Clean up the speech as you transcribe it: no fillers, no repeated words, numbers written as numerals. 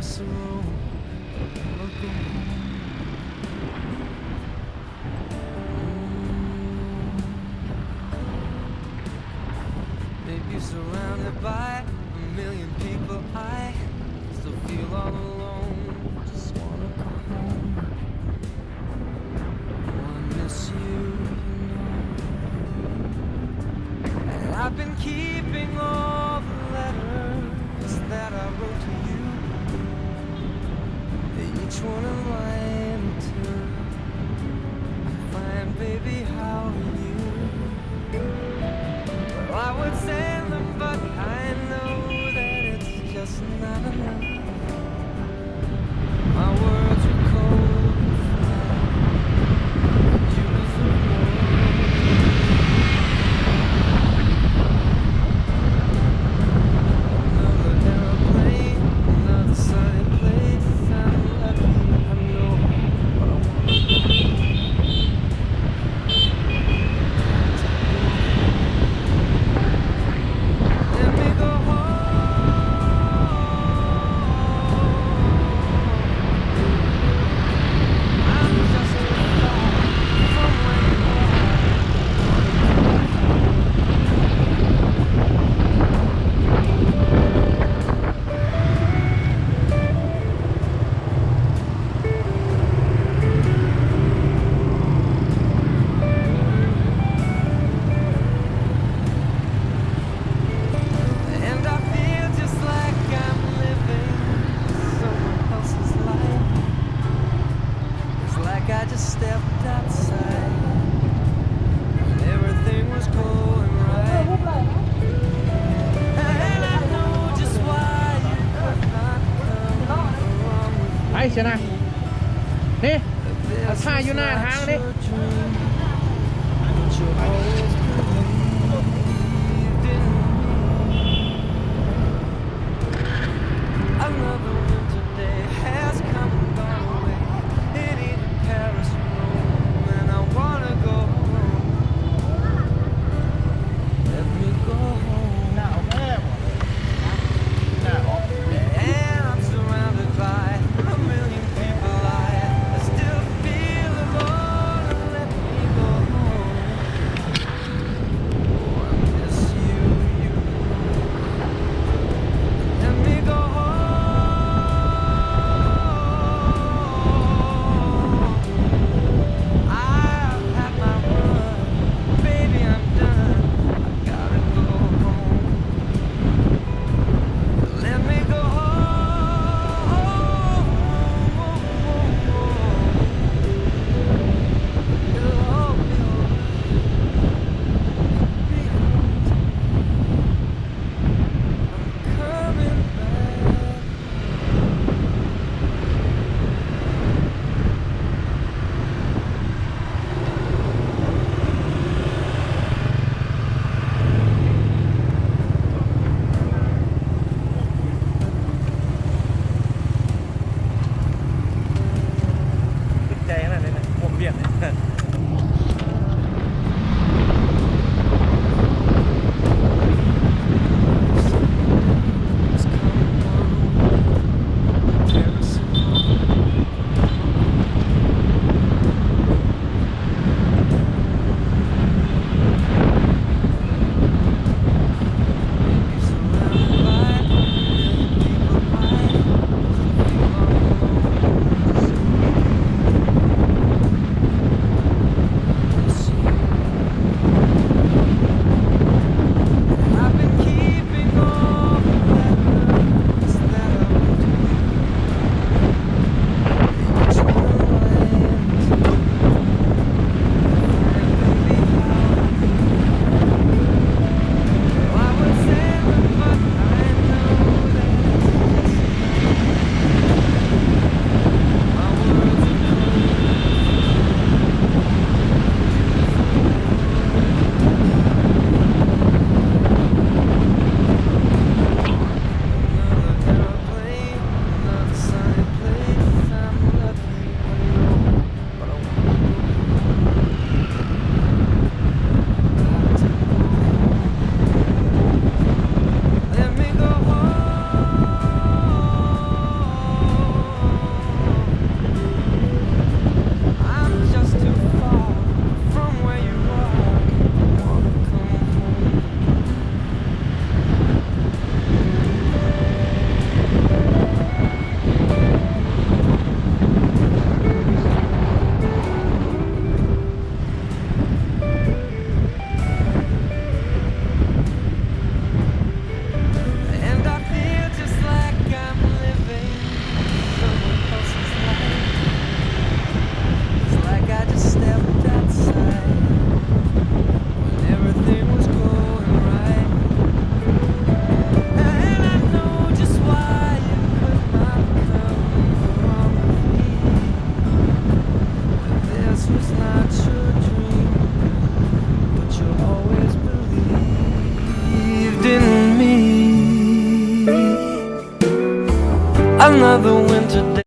across the road. I'll go home. Maybe surrounded by a million people, I still feel all alone. Just wanna go home. Oh, I miss you, you know. And I've been keeping all the letters that I wrote to you. Each one a line or two. I'm fine, baby, how are you? Well, I would send them, but I know that it's just not enough. My words are cold and flat. You was the another airplane, another sunny place. I'm lucky, I know, but I wanna let me go home. I'm just too far from where you and I feel just like I'm living someone else's life. It's like I just stepped outside and everything was going right. And I know just why you could not come along with ไปเชียวนะนี่ this. I'll tie you now, was not Harley. your dream, but you always believed in me. Another winter day has come and gone away. It ain't in Paris or Rome, and I wanna go home. Let me go home. And I'm surrounded by a million people. I still feel alone. didn't meet another winter day.